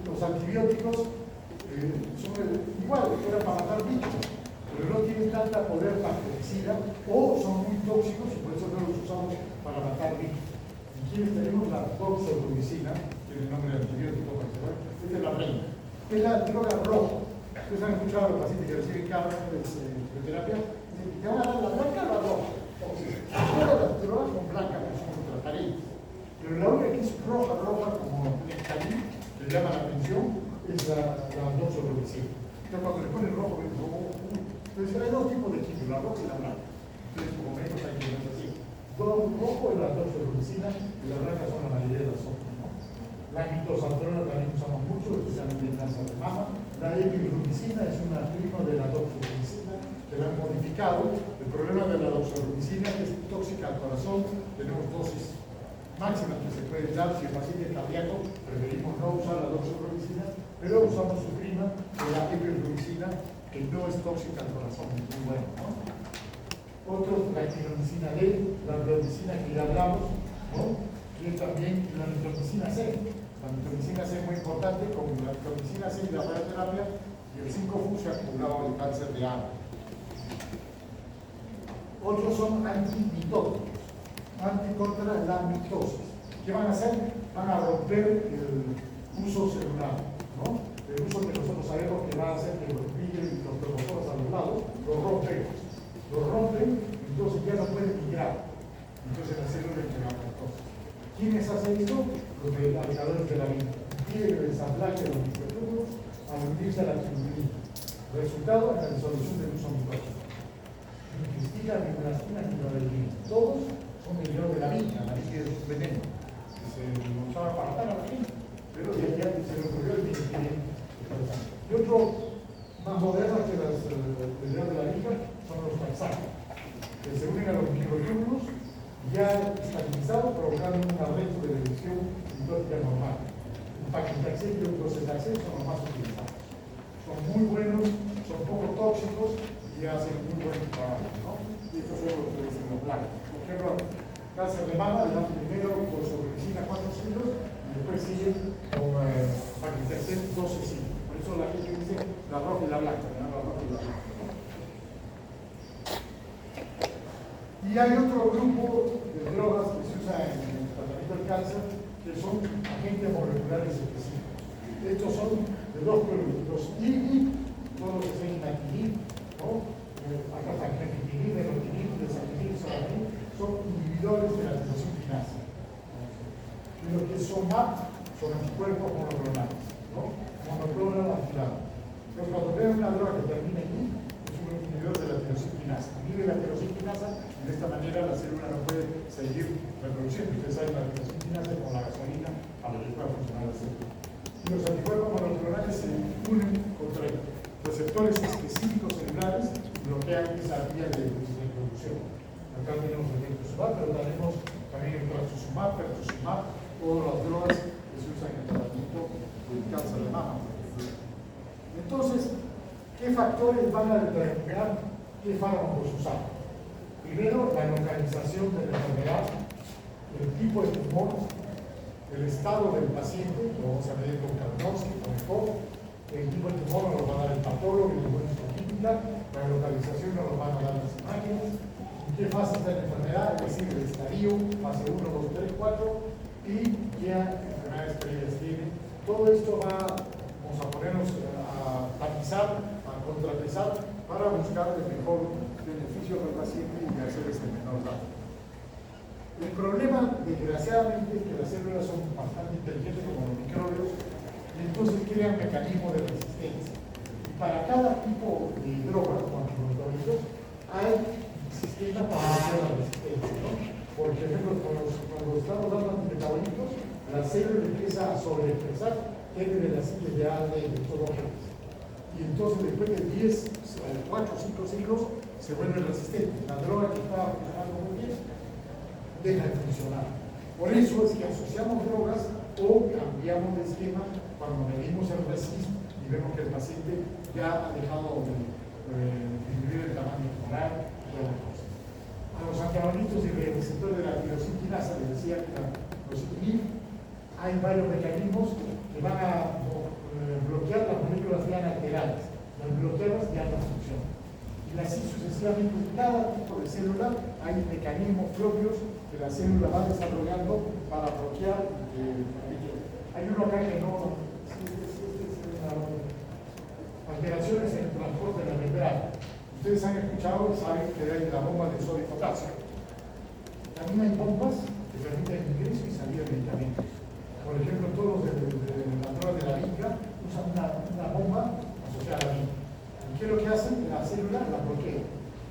Los antibióticos son igual, eran para matar bichos, pero no tienen tanta poder bactericida o son muy tóxicos y por eso no los usamos para matar bichos. Y quienes tenemos la doxorubicina, que es el nombre del antibiótico, esta es la reina. Es la droga roja. Ustedes han escuchado a los pacientes que reciben quimioterapia, te van a dar la blanca o la roja. Todas las drogas son blancas, que son transparentes. Pero la única que es roja, como nectarín, que le llama la atención, es la doxorubicina. Entonces cuando le ponen rojo, ven como entonces hay dos tipos de quimio, la roja y la blanca. Entonces como menos hay que ver así. Todo rojo es la doxorubicina y la blanca son la mayoría de las otras. La mitosantrona también usamos mucho, doxorubicina es una prima de la doxorubicina que la han modificado. El problema de la doxorubicina es que es tóxica al corazón. Tenemos dosis máximas que se pueden dar. Si el paciente es cardíaco, preferimos no usar la doxorubicina, pero usamos su prima de la epirubicina, que no es tóxica al corazón, es muy bueno, ¿no? Otro, la nitromicina D, la nitromicina que ya hablamos, ¿no? Y también la nitromicina C. La nitromicina C es muy importante, como la nitromicina C y la radioterapia, y el 5-FU se ha acumulado el cáncer de ano. Otros son antimitóticos, contra la mitosis. ¿Qué van a hacer? Van a romper el uso celular, ¿no? El uso que nosotros sabemos que va a hacer que los migren los cromosomas a los lados, los rompen, entonces ya no pueden migrar. Entonces la célula entra en apoptosis. ¿Quiénes hacen esto? Los alcaloides de la vida. Impiden el ensamblaje de los microtúbulos al unirse a la tiroidina. Resultado en la disolución del uso mitótico. Cristina, miglastina, miglodelina. Todos son derivados de la viña. La viña es un veneno que se lo usaba para matar a la gente, pero ya se le ocurrió el bien. Y otro más moderno que los derivados de la viña son los taxanos, que se unen a los microtúbulos ya estabilizados, provocando un arresto de la división mitótica normal. El paclitaxel y el docetaxel son los más utilizados. Son muy buenos, son poco tóxicos y hacen muy buen trabajo, ¿no? Y estos son los que dicen los blancos. Por ejemplo, cáncer de mama, le dan primero por sobrevicina 4 ciclos y después siguen con paclitaxel 12 ciclos. Por eso la gente dice la roja y la blanca, ¿no? La roja y la blanca. Y hay otro grupo de drogas que se usa en el tratamiento del cáncer que son agentes moleculares específicos. Estos son de dos productos, IBI, todo lo que sea imatinib, ¿no? Acá está clefidinib, erotinib, desatinib, solanib, son inhibidores de la tirosin quinasa. Y lo que son MAP son anticuerpos monoclonales, ¿no? Monoclonal activado. Pero cuando vean una droga que termina en I, es un inhibidor de la tirosin quinasa. Inhibe la tirosin quinasa y de esta manera la célula no puede seguir reproduciendo. Ustedes saben, la tirosin quinasa con la gasolina para que pueda funcionar la célula. Y los anticuerpos monoclonales se unen contra receptores específicos celulares y bloquean esa vía de reproducción. Acá tenemos el lectosumab, pero tenemos también el trastuzumab, pertuzumab, o las drogas que se usan en el tratamiento del cáncer de mama. Entonces, ¿qué factores van a determinar qué fármacos usar? Primero, la localización de la enfermedad, el tipo de tumor, el estado del paciente, lo vamos a medir con Karnofsky, con ECOG. El tipo de tumor nos lo va a dar el patólogo y la histoquímica, la localización nos lo van a dar las imágenes, en qué fase está la enfermedad, es decir, el estadio, fase 1, 2, 3, 4, y qué enfermedades previas tiene. Todo esto vamos a ponernos a tapizar, a contrapesar, para buscar el mejor beneficio del paciente y hacerles el menor daño. El problema, desgraciadamente, es que las células son bastante inteligentes como los microbios y entonces crean mecanismos de resistencia. Y para cada tipo de droga, como antimetabólicos, hay sistemas para hacer la resistencia, ¿no? Por ejemplo, cuando estamos dando antimetabólicos, la célula empieza a sobreexpresar de las ciclos de ADN de todo esto. Y entonces, después de 10, 4 o 5 ciclos, se vuelve resistente. La droga que estaba funcionando muy bien deja de funcionar. Por eso es que asociamos drogas o cambiamos de esquema cuando medimos el RECIST y vemos que el paciente ya ha dejado de disminuir el tamaño tumoral y todas las cosas. A los antagonistas y receptores de la tirosin quinasa, les decía que los INHIB, hay varios mecanismos que van a bloquear las moléculas ya alteradas. Las bloqueadas ya no funcionan. Y así sucesivamente, en cada tipo de célula hay mecanismos propios que la célula va desarrollando para bloquear. Hay uno acá que no. Alteraciones en el transporte de la membrana. Ustedes han escuchado y saben que hay la bomba de sodio y potasio. También hay bombas que permiten el ingreso y salida de medicamentos. Por ejemplo, todos los de la droga de la vinca usan una bomba asociada a la vinca. ¿Qué es lo que hacen? La célula la bloquea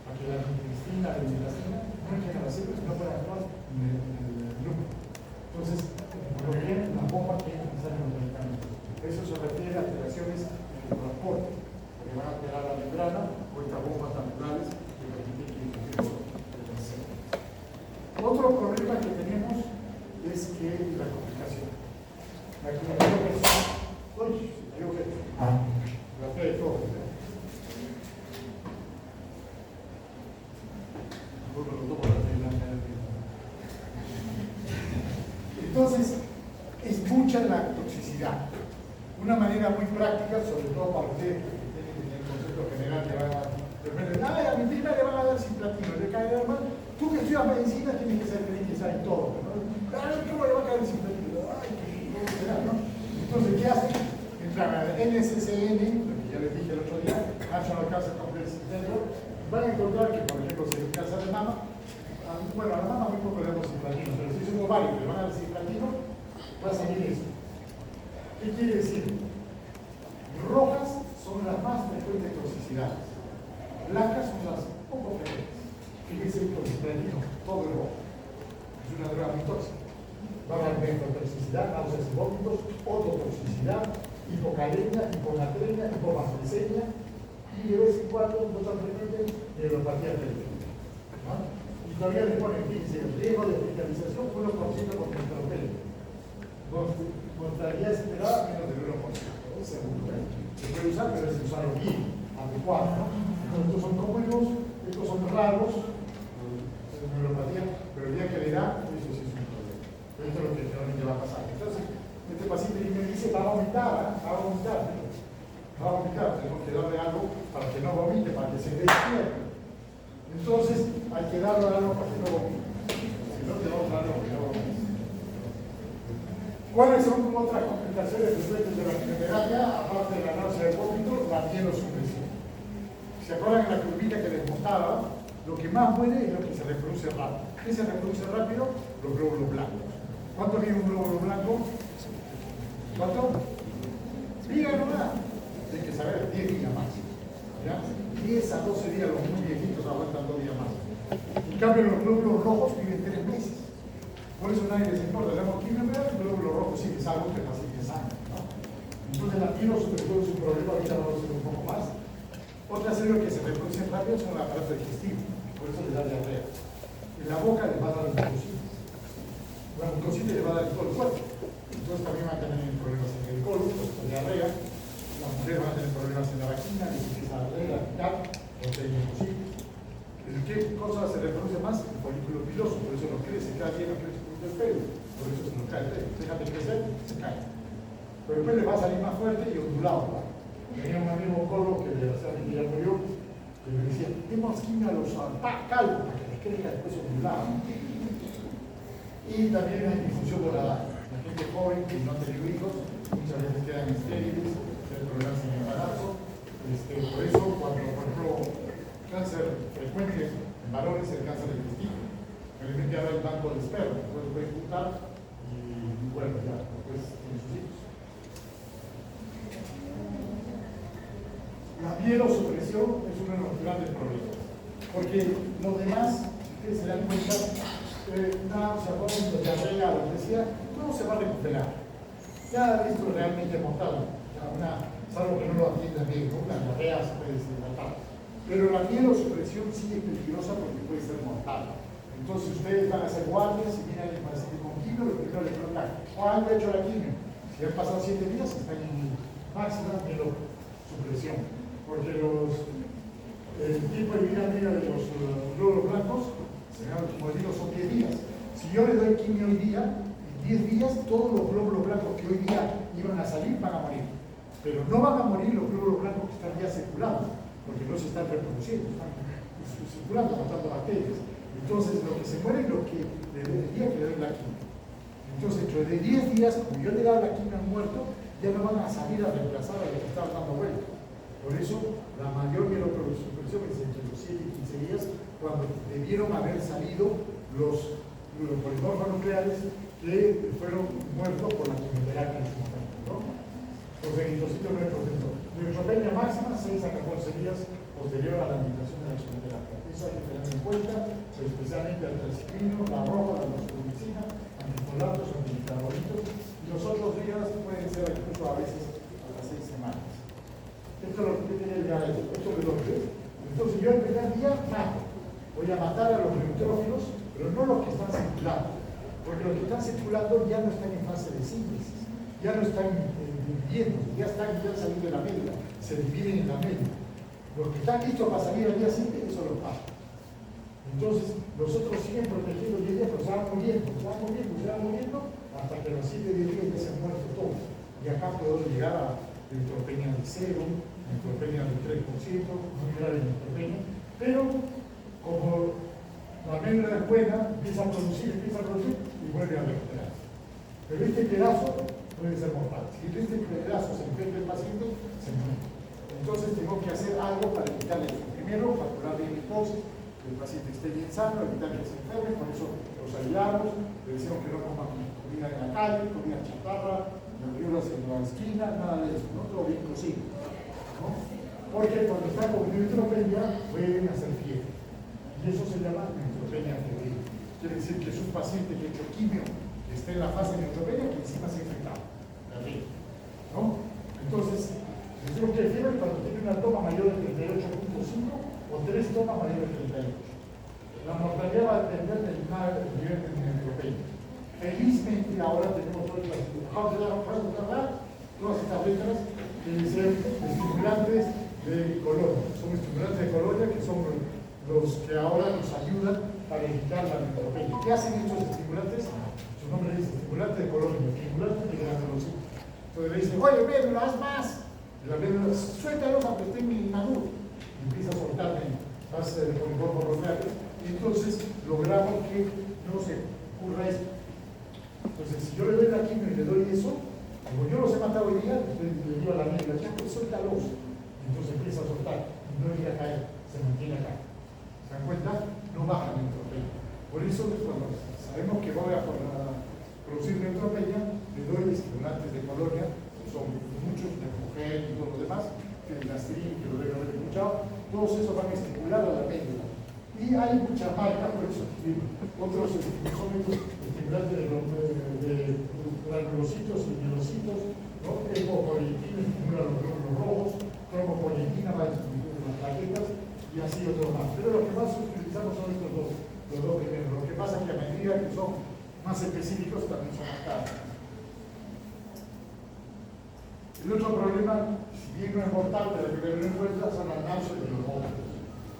para que la cristina, la melastina no lleguen a la célula y no puedan actuar en el núcleo. Entonces, bloquean la bomba que es necesaria en los medicamentos. Eso se refiere a alteraciones en el transporte. Entonces, es mucha la toxicidad. Una manera muy práctica, sobre todo para usted, que tiene el concepto general que van a... De repente, a mi prima le van a dar cisplatino, le cae el hermano. Tú que estudias medicina tienes que saber todo, ¿no? ¿Cómo le va a caer el cisplatino? Ay, ¿cómo será, no? Entonces, ¿qué hacen? Entran a NSCN, lo que ya les dije el otro día, National Cancer Complex Center, van a encontrar que, por ejemplo, si hay cáncer de mama, bueno, a la mama muy poco le damos cisplatino, pero si es un ovario que le van a dar cisplatino, va a salir esto. ¿Qué quiere decir? Rojas son las más frecuentes toxicidades, blancas son las poco frecuentes. Fíjense el cisplatino, todo el rojo. Es una droga muy tóxica. Va a haber toxicidad, náuseas y vómitos, ototoxicidad, hipocalemia, hiponatremia, hipomagnesemia y de vez en cuando, no tan frecuente, neuropatía pélvica. ¿No? Y todavía le ponen, fíjense, el riesgo de hospitalización 1% por neuropélvica. Mortalidad esperada menos del 1%. Es seguro, ¿eh? Se puede usar, pero es usar bien, adecuado, ¿no? Entonces, estos son comunes, estos son raros, neuropatía, pero el día que le da, eso sí es un problema. Pero esto es lo que realmente va a pasar. Entonces, este paciente me dice, va a vomitar, va a vomitar, tenemos que darle algo para que no vomite, para que se despierte. Entonces, hay que darle algo para que no vomite. Si no, te vamos a dar algo que no vomite. ¿Cuáles son otras complicaciones frecuentes de la quimioterapia? Aparte de la náusea y vómito, la mielosupresión. ¿Se acuerdan de la curvita que les mostraba? Lo que más muere es lo que se reproduce rápido. ¿Qué se reproduce rápido? Los glóbulos blancos. ¿Cuánto mide un glóbulo blanco? ¿Cuánto? Diga nomás. Hay que saber, 10 días más. ¿Ya? 10 a 12 días, los muy viejitos aguantan 2 días más. En cambio, los glóbulos rojos viven 3 meses. Por eso nadie les importa. La quimioterapia, el glóbulo rojo sí que es algo que facilita sangre, ¿no? Entonces, la mielosupresión es un problema, ahorita vamos a ver un poco más. Otras células que se reproducen rápido son el aparato digestivo, por eso les da diarrea. En la boca les va a dar mucosina. La mucosina les va a dar en todo el cuerpo. Entonces también van a tener problemas en el colon, pues con diarrea. Las mujeres van a tener problemas en la vagina, les empieza a arder, a picar, o sea, mucosina. ¿Qué cosa se reproduce más? El folículo piloso, por eso no crece, cada día no crece por el pelo, por eso se nos cae el pelo. Déjate crecer, se cae. Pero después le va a salir más fuerte y ondulado, ¿no? Tenía un amigo oncólogo que desgraciadamente ya murió, que me decía, demos quimio a los calvos para que les crezca después ondulado. Y también hay difusión voladora. La gente joven que no ha tenido hijos, muchas veces quedan estériles, tienen problemas en el embarazo. Por eso, cuando, por ejemplo, cáncer frecuente en varones es el cáncer del testículo. Realmente ahora el banco de esperma, después lo pueden juntar y bueno, ya, después tienen sus hijos. La mielosupresión es uno de los grandes problemas, porque los demás, si ustedes se dan cuenta, náusea, vómito, diarrea, lo que decía, no se va a recuperar. Nada de esto es realmente mortal, salvo que no lo atiendan bien, ¿no? La diarrea se puede desatar. Pero la mielosupresión sí es peligrosa porque puede ser mortal. Entonces ustedes van a hacer guardias y vienen al paciente con quimio, lo primero le preguntan, ¿cuándo ha hecho la quimio? Si han pasado 7 días, están en máxima mielosupresión. Porque el tiempo de vida media de los glóbulos blancos, como digo, son 10 días. Si yo le doy quimio hoy día, en 10 días, todos los glóbulos blancos que hoy día iban a salir van a morir. Pero no van a morir los glóbulos blancos que están ya circulando, porque no se están reproduciendo, están circulando, matando bacterias. Entonces, lo que se muere es lo que el día que le doy la quimio. Entonces, dentro de 10 días, como yo le he dado la quimio al muerto, ya no van a salir a reemplazar a los que estaban dando vueltas. Por eso, la mayor mielosupresión es entre los 7 y 15 días, cuando debieron haber salido los polimorfos nucleares que fueron muertos por la quimioterapia en ese momento, ¿no? Los eritrocitos no hay protector. Neutropenia máxima 6 a 14 días posterior a la administración de la quimioterapia. Eso hay que tener en cuenta, pero especialmente el triciclino, la roja, la doxorubicina, antifolatos, antimetabolitos, y los otros días pueden ser incluso a veces a las 6 semanas. Esto es lo que tiene el diabetes, esto es lo que es. Entonces yo el primer día mato. Voy a matar a los neutrófilos, pero no los que están circulando. Porque los que están circulando ya no están en fase de síntesis, ya no están dividiendo, ya están saliendo de la médula, se dividen en la médula. Los que están listos para salir al día siguiente, eso los mato. Entonces, nosotros siguen protegiendo 10 días, pero se van muriendo, hasta que a los 7 días ya se han muerto todos. Y acá puedo llegar a neutropenia de 0, neutropenia del 3%, muy grave neutropenia, pero como la médula es buena, empieza a producir y vuelve a recuperar. Pero este pedazo puede ser mortal. Si este pedazo se infecta el paciente, se muere. Entonces tengo que hacer algo para evitarle eso. Primero, calcular bien el dosis, que el paciente esté bien sano, evitar que se enferme, por eso los ayudamos, le decimos que no coman comida en la calle, comida chatarra, verduras en la esquina, nada de eso, ¿no? Todo bien cocido, ¿no? Porque cuando está con neutropenia pueden hacer fiebre. Y eso se llama neutropenia febril. Quiere decir que es un paciente que ha hecho quimio, que está en la fase de neutropenia, que encima se ha infectado. ¿No? Entonces, decimos que el fiebre cuando tiene una toma mayor de 38.5 o 3 tomas mayores de 38. La mortalidad va a depender del nivel de neutropenia. Felizmente ahora tenemos todas estas letras que dicen estimulantes de colonia. Son estimulantes de colonia que son los que ahora nos ayudan para evitar la neutropenia. ¿Qué hacen estos estimulantes? Su nombre dice estimulante de colonia, estimulante de granulocitos. Entonces le dicen, oye, médula, haz más. Y la médula, suéltalos aunque estén inmaduros. Y empieza a soltar más poliformos rosales. Y entonces logramos que no se ocurra esto. Entonces, si yo le doy la quimio y le doy eso, como yo los he matado hoy día, le digo a la médula, ya pues suéltalos. Entonces empieza a soltar. Y no llega a caer, se mantiene acá. ¿Se dan cuenta? No baja la neutropenia. Por eso, cuando sabemos que voy a producir neutropenia, le doy estimulantes de colonia, que son muchos, de mujer y todo lo demás, que el gastrín, que lo deben haber escuchado, todos esos van a estimular a la médula. Y hay muchas marcas, por eso, otros son estos estimulantes de granulocitos y mielocitos, ¿no? Hemopolietina estimula los glóbulos rojos, cromopolietina va a estimular las plaquetas, y así otros más. Pero lo que más utilizamos son estos dos, los dos primeros. Lo que pasa es que a medida que son más específicos también son más caros. El otro problema, si bien no es mortal, pero que tener en cuenta son las náuseas y los vómitos.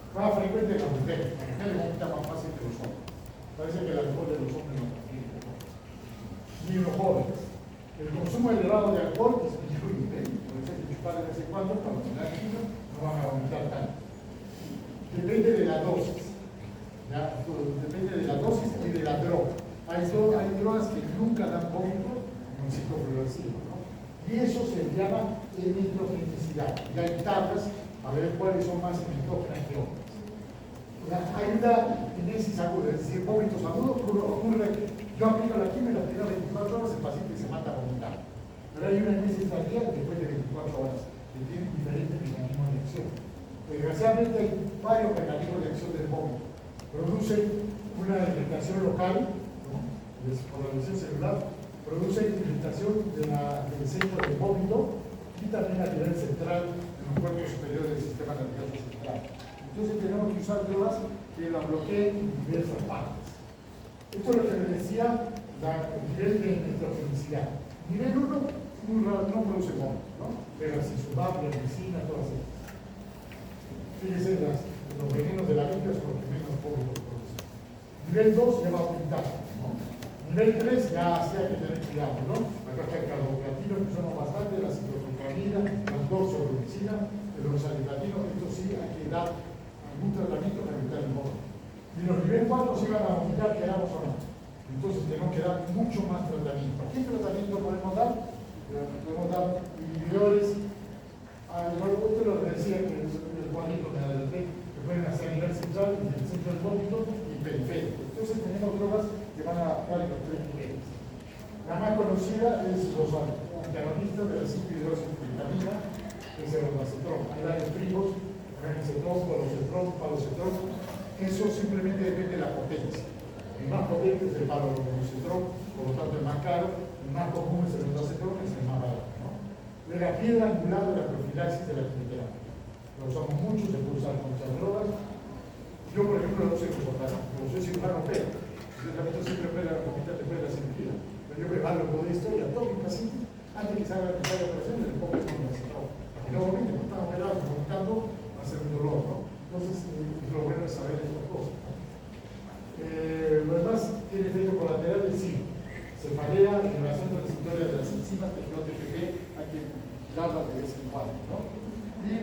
Más frecuente en las mujeres. Las mujeres vomitan más fácil que los hombres. Parece que el alcohol de los hombres no tiene. Ni los jóvenes. El consumo elevado de alcohol disminuye. Por eso hay que chupar de vez en cuando, cuando se da quimio, no van a vomitar tanto. Depende de la dosis. ¿Ya? Depende de la dosis y de la droga. Hay drogas que nunca dan vómito, como el ciprofloxacino, ¿no? Y eso se llama emitogenicidad. Y hay tablas a ver cuáles son más emitógenas que otras. Hay una tenesis aguda, es decir, vómitos agudos ocurre que yo aplico la quimio y las primeras 24 horas el paciente se mata a vomitar. Pero hay una tenesis tardía después de 24 horas, que tiene diferentes mecanismos de acción. Desgraciadamente hay varios mecanismos de acción del vómito. Produce una irritación local, ¿no? Por la lesión celular, produce irritación del centro del vómito y también a nivel central en los cuerpos superiores del sistema nervioso central. Entonces tenemos que usar drogas que la bloqueen en diversas partes. Esto es lo que les decía, el nivel de electrofenicidad. Nivel 1 no produce vómito, ¿no? Pero si sumar, la medicina, todas estas. Fíjense, los venenos de la vida son los que menos vómitos producen. Nivel 2 ya va a aumentar, ¿no? Nivel 3 ya sí hay que tener cuidado, ¿no? Acá está el carboplatino, que son bastante, la ciclofentanila, las doxorubicina, el oxaliplatino, esto sí hay que dar algún tratamiento para evitar el vómito. Y los nivel 4 sí van a vomitar, quedamos o no. Entonces tenemos que dar mucho más tratamiento. ¿Qué tratamiento podemos dar? Podemos dar inhibidores. Esto lo que decía que es el cuadrito que adelanté, que pueden hacer a nivel central, en el centro del vómito y periférico. Entonces tenemos drogas que van a actuar en los 3 niveles. La más conocida es los antagonistas de la 5-hidroximetilvitamina, que es el ondansetron. Hay varios primos, ranitidol, palosetron. Eso simplemente depende de la potencia. El más potente es el palosetron, por lo tanto el más caro. El más común es el ondansetron, que es el más barato, ¿no? De la piedra angular de la profilaxis de la quimioterapia. Lo usamos mucho, se puede usar con muchas drogas. Yo, por ejemplo, no soy cirujano, pero soy cirujano, pero el tratamiento siempre opera la poquita después de la cirugía. Pero yo preparo todo esto y a todo mi paciente, antes que se haga la operación, le pongo el ondansetron. Para que no vomite, no están operados, vomitando, va a ser un dolor, ¿no? Entonces, lo bueno es saber estas cosas, ¿no? Lo demás tiene efectos colaterales, sí. Cefalea,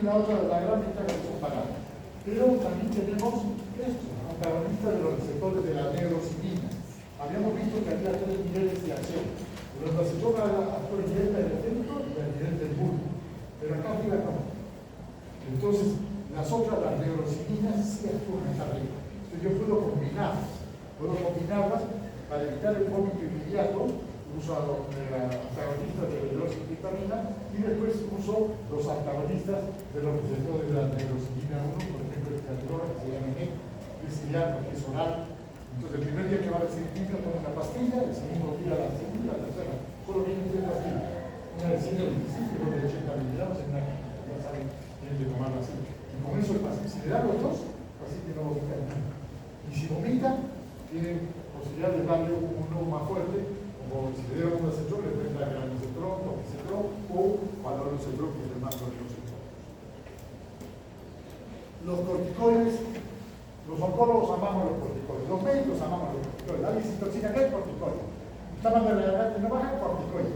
la otra, la gran ventaja que son paradas. Pero también tenemos esto, antagonistas de los receptores de la neurocilina. Habíamos visto que había 3 niveles de acción. Los receptores actúan a nivel del centro y a nivel del bulbo. Pero acá arriba no. Entonces, las otras, las neurocilinas, sí actúan acá arriba. Entonces yo puedo combinarlas para evitar el vómito inmediato. Uso a los antagonistas de la hidroxipitamina y después uso los antagonistas de los receptores de la neurocilina 1, por ejemplo, el categoría que se llama NEC, que es ya porque es oral. Entonces, el primer día que va a recibir química toma una pastilla, el segundo día la segunda, la tercera. Solo vienen 3 pastillas. Una de 125 y otra de 80 miligramos en una química. Ya saben, tienen que tomarla así. Y con eso el paciente, si le dan los dos, el paciente no vomita nada. Y si vomita, tienen posibilidad de darle un nuevo más fuerte. Como si le dieron un receptor, le pueden dar el receptor, toxicetrón o valor receptor, que es el más fuerte de los receptores. Los corticoides, los oncólogos amamos los corticoides, los médicos amamos los corticoides. Alguien se intoxica, ¿qué es corticoide? Está mal de la garganta, no baja, corticoide.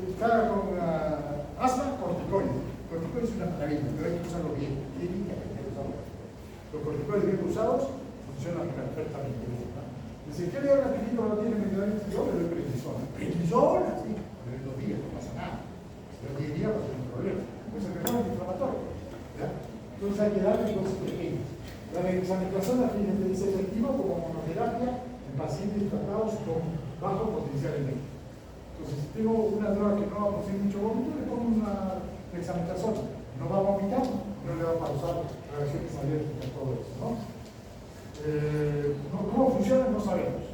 Está con asma, corticoide. Corticoide es una maravilla, pero hay que usarlo bien. Los corticoides bien usados funcionan perfectamente bien. Dice, ¿qué le habla que no tiene medicamentos? Yo le doy prednisona. ¿Prednisona? Sí, pero en 2 días no pasa nada. Pero 10 días va a ser un problema. Pues el problema es inflamatorio. ¿Ya? Entonces hay que darle dosis pequeñas. La dexametasona fíjense, es efectiva como monoterapia en pacientes tratados con bajo potencial eléctrico. Entonces, si tengo una droga que no va a producir mucho vómito, le pongo una dexametasona. No va a vomitar, no le va a causar reacciones alérgicas, todo eso, ¿no? ¿Cómo funciona? No sabemos.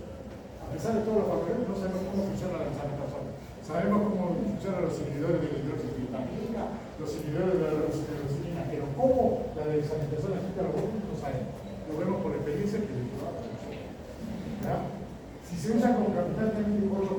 A pesar de todos los factores, no sabemos cómo funciona la dexametasona. Sabemos cómo funcionan los inhibidores de la hidroxipitamina, los inhibidores de la hidroxipitamina, pero cómo la dexametasona quita los vómitos no sabemos. Lo vemos por experiencia que le lleva a la función. Si se usa concomitantemente con otro